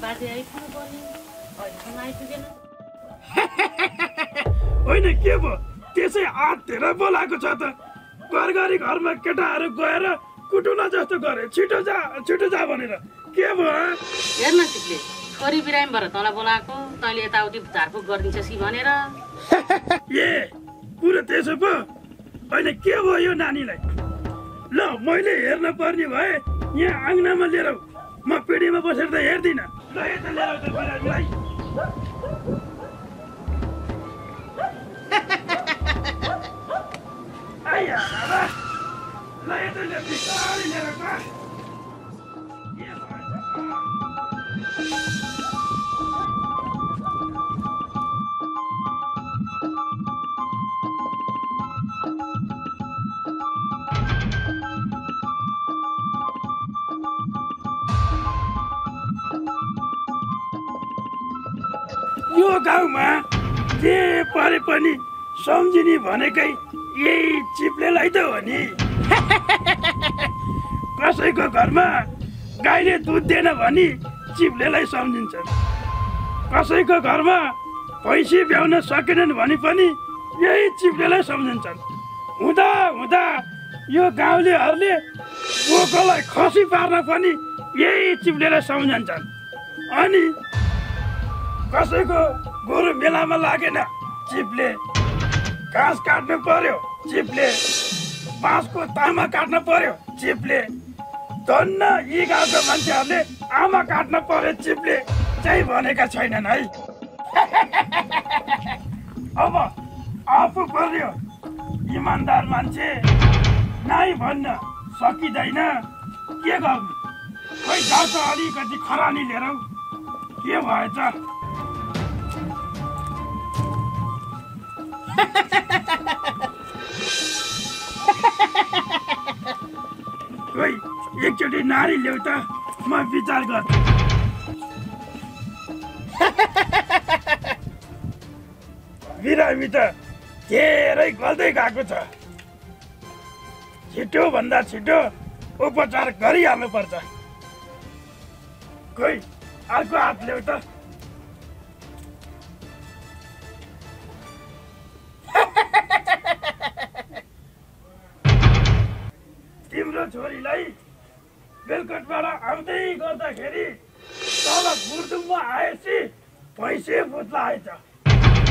बाजे आइपुग्नु पर्ने अहिलेसम्म आइपुगेन। होइन के भयो त्यसै आत्तेर बोलाएको छ त। घरघरि घरमा केटाहरू गएर कुटुना जस्तो गरे छिटो जा भनेर के भयो? हेर्न चिप्ले छोरी बिरामी भएर तँलाई बोलाएको, तैँले यताउति झारफुक गरिदिन्छस् कि भनेर। ए कुरो त्यसो पो? होइन के भयो यो नानीलाई? ल मैले हेर्न पर्ने भए यहाँ आँगनामा लिएर म पिँढीमा बसेर त हेर्दिनँ। ल यता लिएर त बिरामीलाई। आइया बाबा ल यता लिएर बिस्तारै लिएर गए। यो गाउँमा जे परे पनि सम्झिने भनेकै यही चिप्लेलाई त हो नि। कसैको घरमा गाईले दुध दिएन भने चिप्लेलाई सम्झिन्छन्, कसैको घरमा भैँसी ब्याउन सकेनन् भने पनि यही चिप्लेलाई सम्झिन्छन्। हुँदा हुँदा यो गाउँलेहरूले बोकोलाई खसी पार्न पनि यही चिप्लेलाई सम्झन्छन्। अनि कसैको गोरु मेलामा लागेन चिप्ले, घाँस काट्नु पर्यो चिप्ले, बाँसको तामा काट्न पर्यो चिप्ले, धन्न यी गाउँका मान्छेहरूले आमा काट्न पर्यो चिप्ले चाहिँ भनेका छैनन् है। अब आफू पर्यो इमान्दार मान्छे नाइ भन्न सकिँदैन, के गर्नु? खोइ जान्छ अलिकति खरानी लिएर के भएछ? खोइ एकचोटि नारी ल्याउ त म विचार गर्छु। बिरामी त धेरै गल्दै गएको छ, छिटो भन्दा छिटो उपचार गरिहाल्नु पर्छ। खोइ अर्को हात ल्याउ त। तिम्रो छोरीलाई बेलकटबाट आउँदै गर्दाखेरि तल बुर्दुङमा आएपछि भैँसे भूत लागेछ।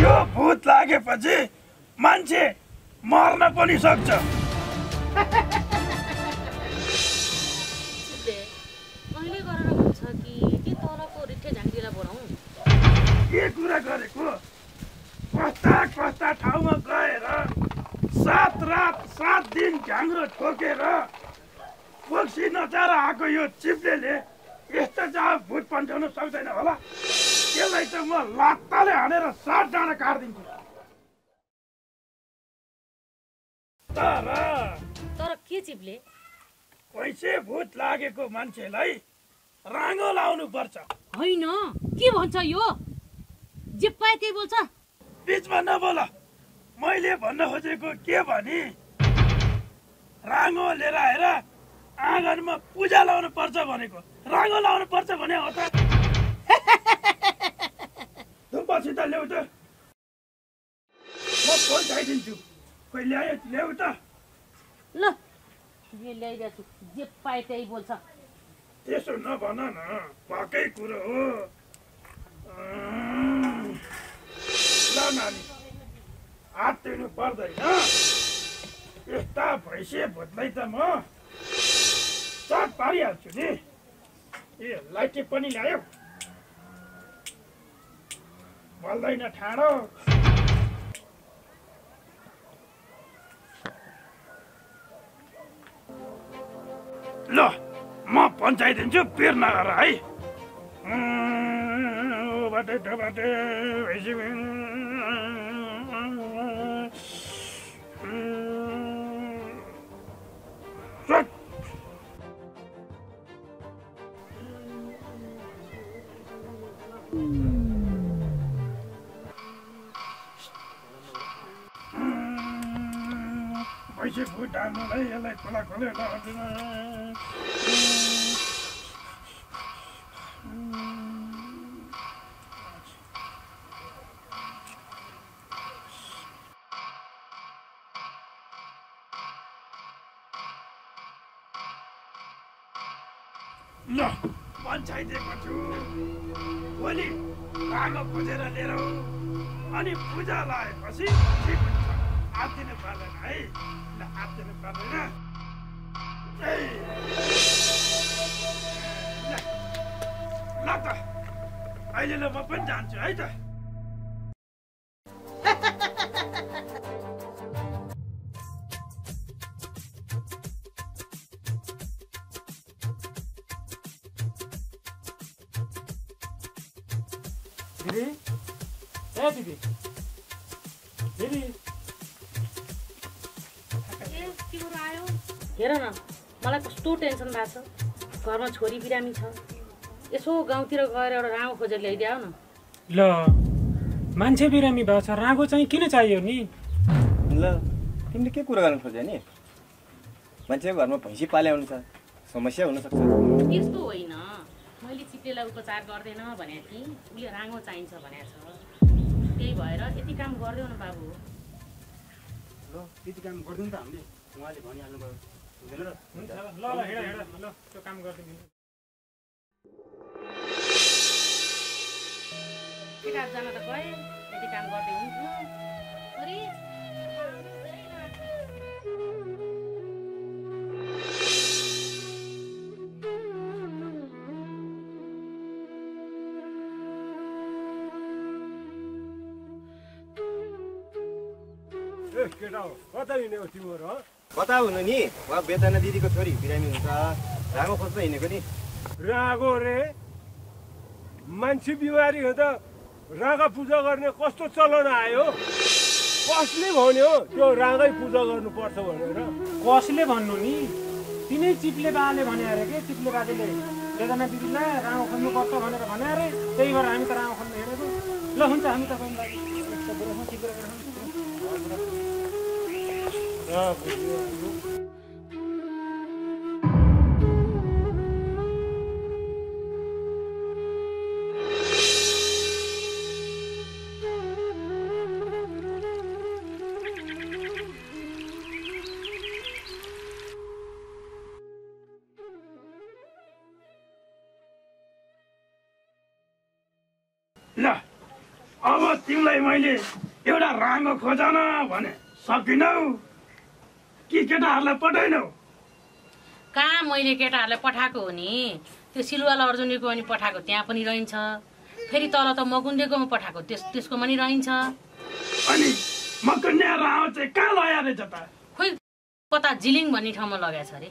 यो भूत लागेपछि मान्छे मर्न पनि सक्छ। कहिले गरेर हुन्छ कि ती तलको रिठे झाँक्रीलाई बोलाउँ? के कुरा गरेको? कस्ता ठाउँमा गएर 7 रात 7 दिन झाङ्ग्रो ठोकेर फोक्सी नचार आएको यो चिप्लेले यस्तो जहाँ भूत पन्छाउन सक्दैन होला। त्यसलाई त म लात्ताले हानेर 7 डाँडा काट्दिन्छु। तर के चिप्ले? पैसे भूत लागेको मान्छेलाई राँगो लाउनु पर्छ। होइन के भन्छ यो? जे पाए त्यही बोल्छ। बिचमा नबोल। मैले भन्न खोजेको के भने राँगो लिएर आएर आँगनमा पूजा लाउनु पर्छ भनेको। राँगो लाउनु पर्छ भने हो त। धुपसित ल्याउ त, म पहुँचाइदिन्छु। कोही ल्याउ त। ल यो ल्याइदिएको छु, जे पाए त्यही बोल्छ। त्यसो नभन न, भएकै कुरो हो। ल नानी हात तिर्नु पर्दैन। यस्ता भैँसे भूतलाई त म चट पारिहाल्छु नि। ए लाइटे पनि ल्यायो, बल्दैन ठाडो। ल म पञ्चाइदिन्छु, पिर नगर है। पैसे भुट हाल्नुलाई यसलाई खोला खोले लगाउँदैन। ल पन्छाइदिएको छु भोलि रागो खोजेर लिएर अनि पूजा लगाएपछि ठिक हुन्छ आत्तिनु पर्दैन है ल आत्तिनु पर्दैन ल त अहिले ल म पनि जान्छु है त दिदी ए दिदी दिदी हेर न मलाई कस्तो टेन्सन भएको छ घरमा छोरी बिरामी छ यसो गाउँतिर गएर एउटा राँगो खोजेर ल्याइदियो न ल मान्छे बिरामी भएको छ रागो चाहिँ किन चाहियो नि ल तिमीले के कुरा गर्न खोज्यो नि मान्छेको घरमा भैँसी पाले हुन्छ समस्या हुनसक्छ त्यस्तो होइन मैले चिप्लेलाई उपचार गर्दैन भनेको थिएँ उसले राँगो चाहिन्छ भनेको छ त्यही भएर यति काम गरिदेऊ न बाबु ल त्यति काम गर्दिउँ त हामीले उहाँले भनिहाल्नु भयो हुँदैन र हुन्छ ल ल हेड हेड ल त्यो काम गरिदिनु केटा जान त गए यति काम गर्दै हुन्थ्यो अरे केटा हो कता हिँड्ने हो तिमीहरू कता हुनु नि उहाँ बेतना दिदीको छोरी बिरामी हुन्छ रागो खोज्न हिँडेको नि रागो रे मान्छे बिमारी हुँदा रागा पूजा गर्ने कस्तो चलन आयो कसले भन्यो त्यो रागै पूजा गर्नुपर्छ भनेर कसले भन्नु नि तिनै चिप्ले बाले भने अरे के चिप्ले बाजेले बेदना दिदीलाई रागो खोज्नु पर्छ भनेर भने अरे त्यही भएर हामी त रागो खोज्न हिँडेको ल हुन्छ हामी तपाईँलाई ल अब तिमीलाई मैले एउटा राँगो खोज न भने सकिनौ कि केटाहरूलाई पठाइनौ कहाँ मैले केटाहरूलाई पठाएको हो नि त्यो सिलुवाला अर्जुनीको पनि पठाएको त्यहाँ पनि रहन्छ फेरि तल त मकुन्डेकोमा पठाएको त्यसकोमा नि रहन्छ अनि मकन्या राँगो चाहिँ कहाँ लगाएर रहेछ त खोइ कता जिलिङ भन्ने ठाउँमा लगाएछ अरे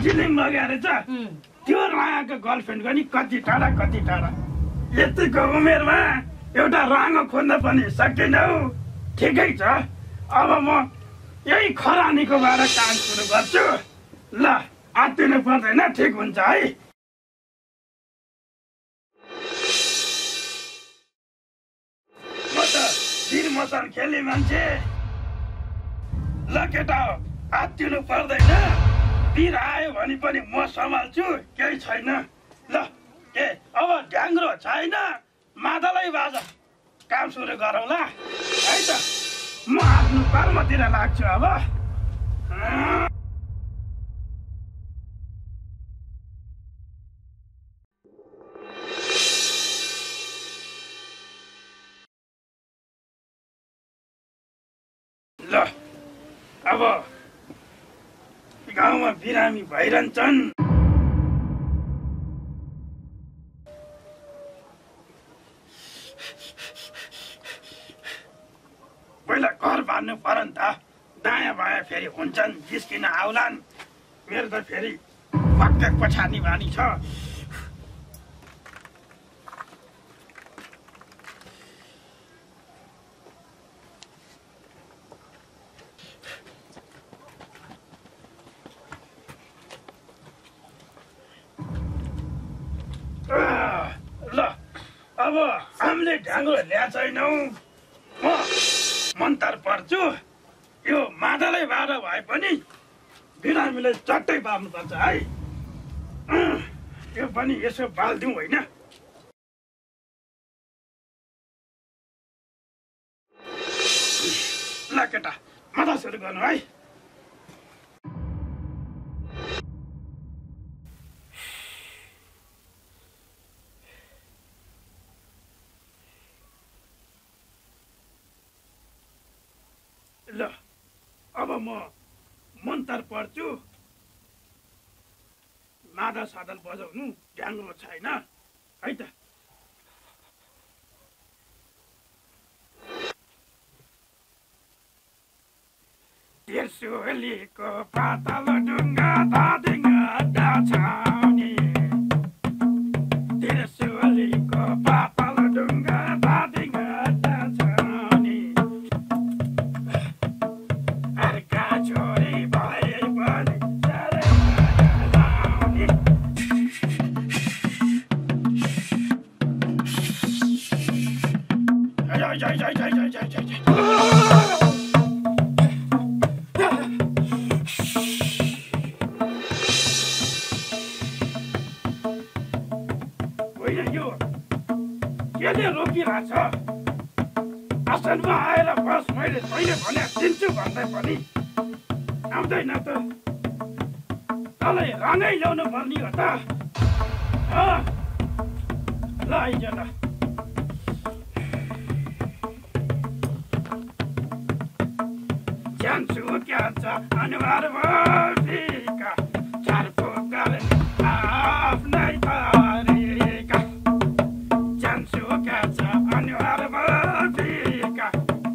जिलिङ लगाएर रहेछ त्यो राँगाको गर्लफ्रेन्ड पनि कति टाढा यतिको उमेरमा एउटा राँगो खोज्न पनि सकिनौ ठिकै छ अब म यही खरानीकोबाट काम सुरु गर्छु ल आत्तिनु पर्दैन ठिक हुन्छ है म त तिर मसान खेल्ने मान्छे ल केटा हो आत्तिनु पर्दैन तिर आयो भने पनि म सम्हाल्छु केही छैन ल के अब ढ्याङ्ग्रो छैन मादलै बाजा काम सुरु गरौँ ल है त म आफ्नो कर्मतिर लाग्छु अब ल अब गाउँमा बिरामी भइरहन्छन् पहिला घर बाँध्नु पर्यो नि त दायाँ बायाँ फेरि हुन्छन् जिस्किन आउलान् मेरो त फेरि पक्कै पछाडि बानी छ ल अब हामीले ढ्याङ्ग्रो ल्या छैनौ म मन्तर पर्छु यो मादलै बाह्र भए पनि बिरामीलाई चट्टै पार्नुपर्छ है यो पनि यसो बालिदिउँ होइन ल केटा माथा सुरु गर्नु है म मन्तर पढ्छु मादल सादल बजाउनु ढ्याङ्ग्रो छैन है त त्रिशुलीको पातल ढुङ्गा धादिङ अड्डा छाउने त्रिशुलीको पातल ढुङ्गा धादिङ अड्डा छाउने अर्का छोरी भए पनि साह्रै माया लाउने केले रोकिरहेछ आसनमा आएर बस मैले पहिले भने दिन्छु भन्दै पनि आउँदैन त तँलाई रङै ल्याउनु पर्ने हो त ल आइज ल जान्छु क्या छ अनुहार भरिका चारको कारण आफ्नै थरीका जान्छु क्या छ अनुहार भरिका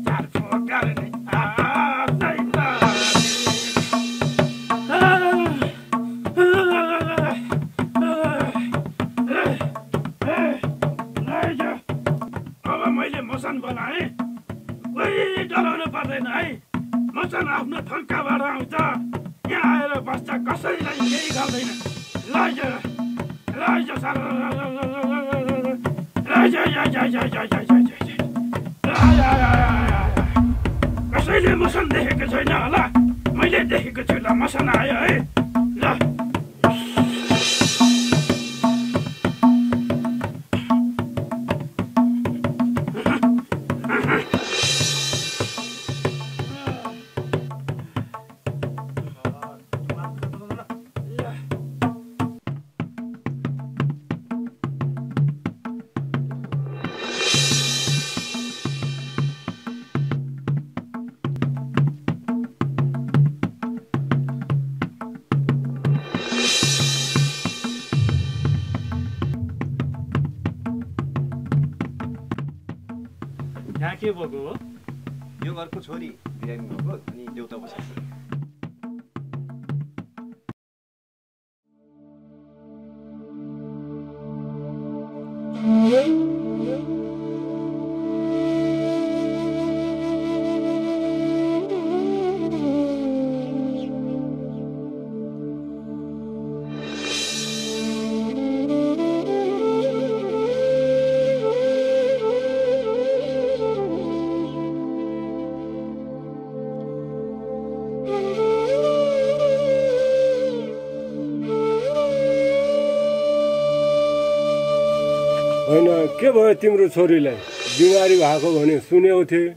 चारको कारण आफ्नै थरीका अब मैले मसान बनाएँ कोही डराउनु पर्दैन है मसान आफ्नो थन्काबाट आउँछ यहाँ आएर बस्छ कसैलाई केही गर्दैन कसैले मसान देखेको छैन होला मैले देखेको छु ल मसान आयो है ल यहाँ के भएको हो यो घरको छोरी बिरामी भएको अनि देउता बसेको होइन के भयो तिम्रो छोरीलाई बिमारी भएको भने सुनेको थिएँ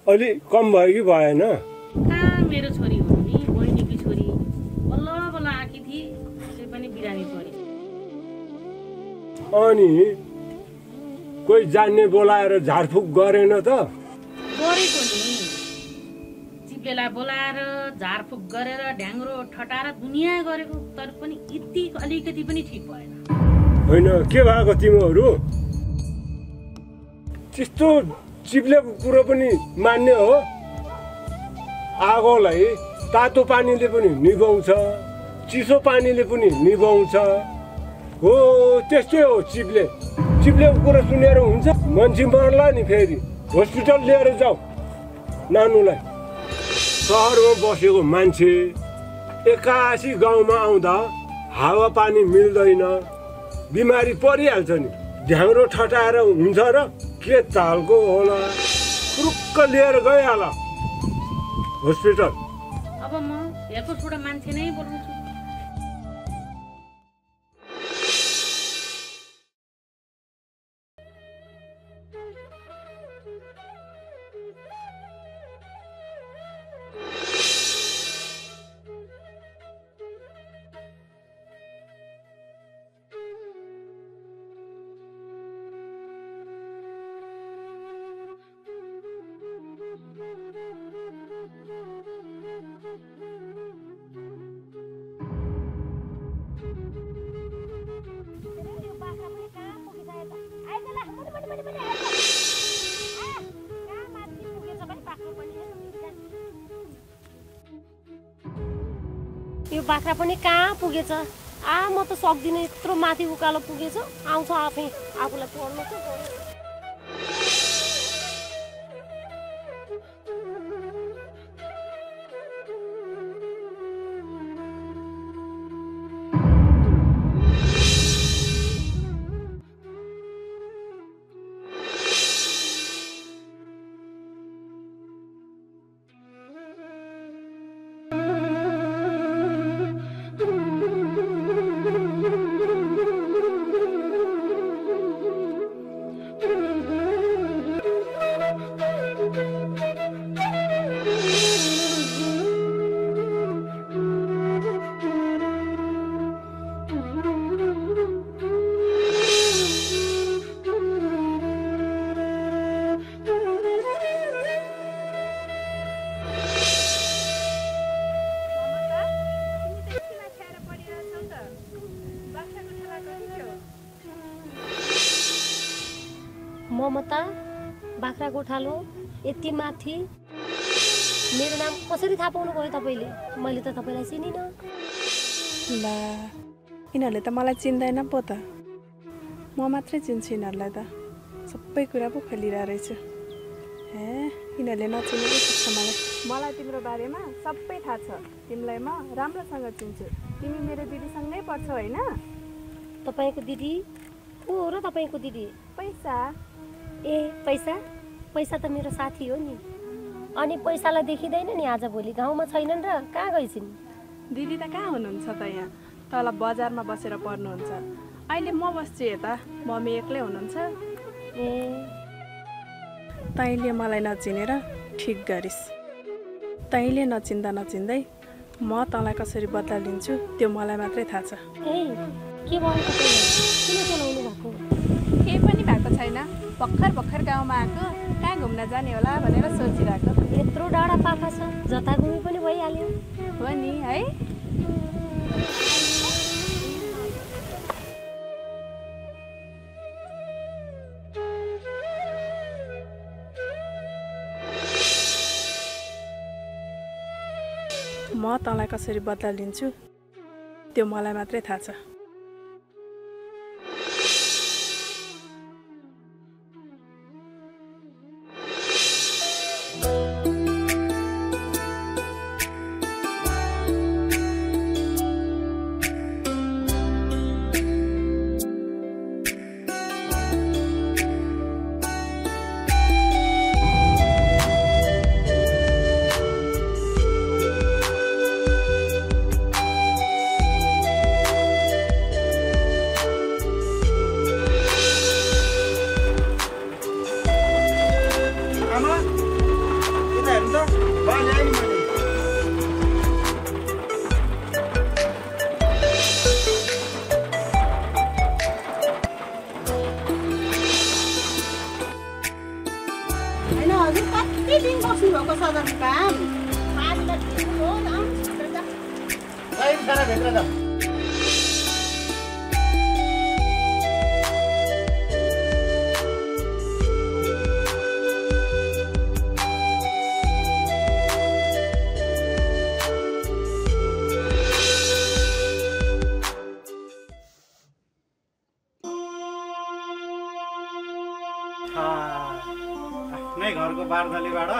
अलि कम भयो कि भएन कहाँ मेरो छोरी हो नि बहिनीकी छोरी बल्ल बल्ल आँखी थिए त्यसै पनि बिरामी परे अनि कोही जान्ने बोलाएर झारफुक गरेन त गरेको नि चिप्लेलाई बोलाएर झारफुक गरेर ढ्याङ्ग्रो ठटाएर दुनियाँ गरेको तर पनि यति अलिकति पनि ठिक भएन होइन के भएको तिमीहरू त्यस्तो चिप्लेको कुरो पनि मान्ने हो आगोलाई तातो पानीले पनि निभाउँछ चिसो पानीले पनि निभाउँछ हो त्यस्तै हो चिप्लेको कुरो सुनेर हुन्छ मान्छे मर्ला नि फेरि हस्पिटल लिएर जाऊ नानुलाई सहरमा बसेको मान्छे एक्कासी गाउँमा आउँदा हावापानी मिल्दैन बिमारी परिहाल्छ नि ढ्याङ्ग्रो ठटाएर हुन्छ र के तालको होला रुक्क लिएर गइहाल हस्पिटल अब म हेरको छोडा मान्छे नै बोलाउँछु यो बाख्रा पनि कहाँ पुगेछ म त सक्दिनँ यत्रो माथि उकालो पुगेछ आउँछ आफै आफूलाई पढ्नु त ममता बाख्रा गोठालो यति माथि मेरो नाम कसरी थाहा पाउनु भयो तपाईँले मैले त तपाईँलाई चिनिनँ ला यिनीहरूले त मलाई चिन्दैन पो त म मात्रै चिन्छु यिनीहरूलाई त सबै कुरा पो खोलिरहेको रहेछु हे यिनीहरूले नचिनेकै छ मलाई तिम्रो बारेमा सबै थाहा छ तिमीलाई म राम्रोसँग चिन्छु तिमी मेरो दिदीसँगै पढ्छौ होइन तपाईँको दिदी को हो र तपाईँको दिदी पैसा ए पैसा त मेरो साथी हो नि अनि पैसालाई देखिँदैन नि आजभोलि गाउँमा छैनन् र कहाँ गइसिन् दिदी त कहाँ हुनुहुन्छ त यहाँ तल बजारमा बसेर पढ्नुहुन्छ अहिले म बस्छु यता मम्मी एक्लै हुनुहुन्छ ए तैँले मलाई नचिनेर ठिक गरिस् तैँले नचिन्दै म तँलाई कसरी बदला लिन्छु त्यो मलाई मात्रै थाहा छ ए के भएको किन चलाउनु भएको केही पनि भएको छैन भर्खर गाउँमा आएको कहाँ घुम्न जाने होला भनेर सोचिरहेको यत्रो डाँडा पाखा छ जता घुमी पनि भइहाल्यो हो नि है म तँलाई कसरी बदला लिन्छु त्यो मलाई मात्रै थाहा छ आफ्नै घरको बारदलीबाट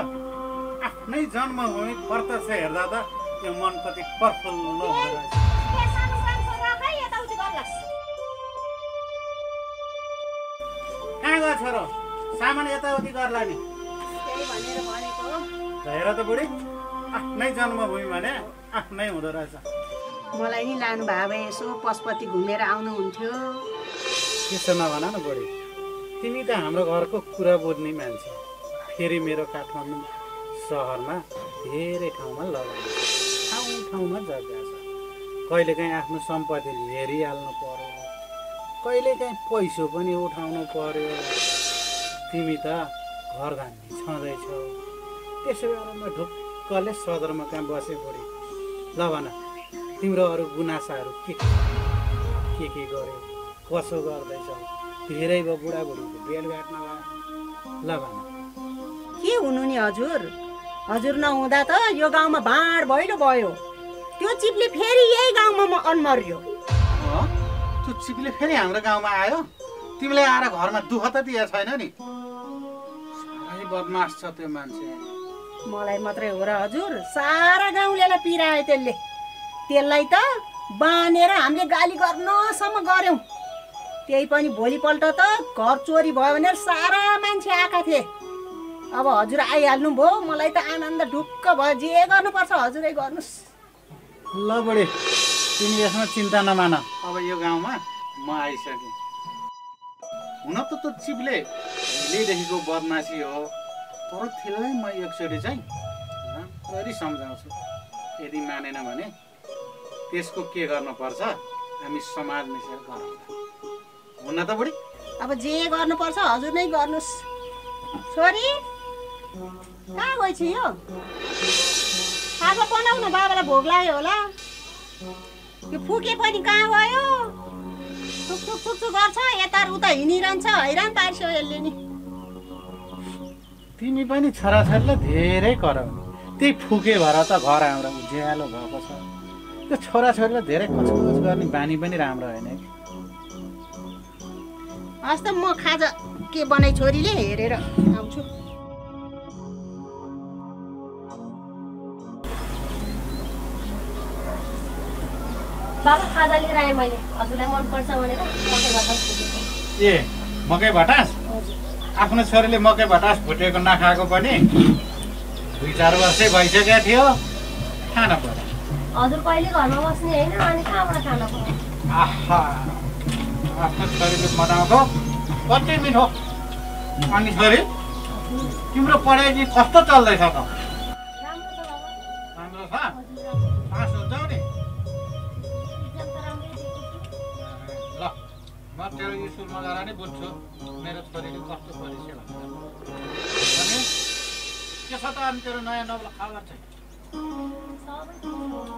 आफ्नै जन्मभूमि प्रत्यक्ष हेर्दा त यो मन कति प्रफुल्ल हुँदो रहेछ। कहाँ गयो छोरो सामान यताउति गर्ला नि हेर त बुढी आफ्नै जन्मभूमि भने आफ्नै हुँदो रहेछ। मलाई नि लानु भए भए यसो पशुपति घुमेर आउनुहुन्थ्यो। त्यसो नभन न बुढी तिमी त हाम्रो घरको कुरा बुझ्ने मान्छे फेरि मेरो काठमाडौँ सहरमा धेरै ठाउँमा लगाउने ठाउँमा जग्गा छ कहिलेकाहीँ आफ्नो सम्पत्ति हेरिहाल्नु पर्यो कहिलेकाहीँ पैसो पनि उठाउनु पर्यो तिमी त घर धान्ने छँदैछौ त्यसो बेला म ढुक्कले सदरमुकाम बसे बुढी ल भन तिम्रो अरू गुनासाहरू के गर्यो कसो गर्दैछौ धेरै भयो बुढाबुढीको भेटघाटमा ल भन के हुनु नि हजुर हजुर नहुँदा त यो गाउँमा भाँड भैलो भयो त्यो चिप्ले फेरि यही गाउँमा अन्मर्यो। त्यो चिप्ले फेरि हाम्रो गाउँमा आयो? तिमीलाई आएर घरमा दुःख त दिएको छैन नि? साह्रै बदमास छ त्यो मान्छे। मलाई मात्रै हो र हजुर? सारा गाउँलेलाई पिरायो त्यसले। त्यसलाई त बानेर हामीले गाली गर्नसम्म गर्यौँ। त्यही पनि भोलिपल्ट त घर चोरी भयो भने सारा मान्छे आएका थिए। अब हजुर आइहाल्नु भयो, मलाई त आनन्द ढुक्क भयो। जे गर्नुपर्छ हजुरै गर्नुहोस्। ल बुढी, तिमी यसमा चिन्ता नमान। अब यो गाउँमा म आइसकेँ। हुन त त्यो चिप्ले पहिल्यैदेखिको बदमासी हो, तर त्यसलाई म एकचोटि चाहिँ राम्ररी सम्झाउँछु। यदि मानेन भने त्यसको के गर्नुपर्छ हामी समाज मिसेर गरौँ। हुन त बुढी? अब जे गर्नुपर्छ हजुर नै गर्नुहोस्। छोरी कहाँ गएछ यो? खाजा बनाऊ न, बाबालाई भोक लाग्यो होला। यो फुके पनि कहाँ गयो? टुक टुक गर्छ, यता उता हिँडिरहन्छ। हैरान पार्छौ यसले नि। तिमी पनि छोराछोरीलाई धेरै कराउने। त्यही फुके भएर त घर हाम्रो उज्यालो भएको छ। त्यो छोराछोरीलाई धेरै कचकच गर्ने बानी पनि राम्रो होइन कि। हस् त, म खाजा के बनाइ छोरीले हेरेर आउँछु। बाबा खाजा लिएर आएँ मैले, हजुरलाई मनपर्छ भनेर मकै भटास फुटेको। ए मकै भटास? आफ्नो छोरीले मकै भटास फुटेको नखाएको पनि 2-4 वर्षै भइसकेको थियो, खान पर्यो। हजुर कहिले घरमा बस्ने होइन, अनि कहाँबाट खान पर्यो? आहा, आफ्नो छोरीले बनाएको कति मिठो। अनि छोरी, तिम्रो पढाइ चाहिँ कस्तो चल्दैछ त? राम्रो छ बाबा। राम्रो छ? पास हुन्छौ नि? एक्जाम त राम्रै दिएको छु। ल म तेरो स्कुलमा गएर नै बुझ्छु मेरो छोरीले कस्तो परीक्षा भनेर। अनि के छ त अनि तेरो नयाँ नौलो खबर चाहिँ? सबै ठिक छ।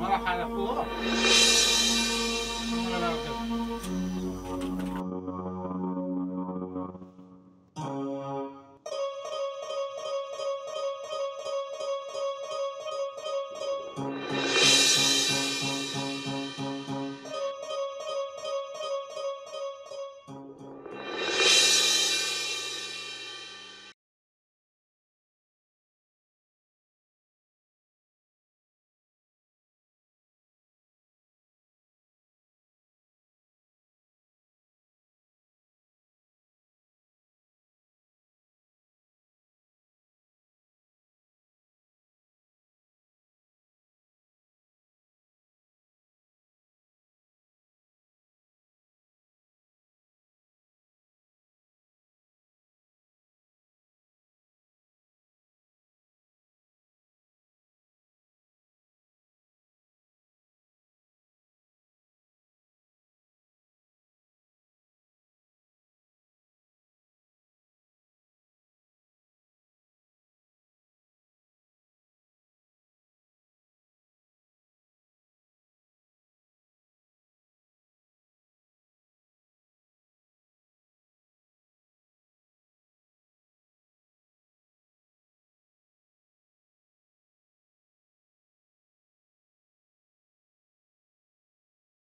मलाई खाजा पुग्यो?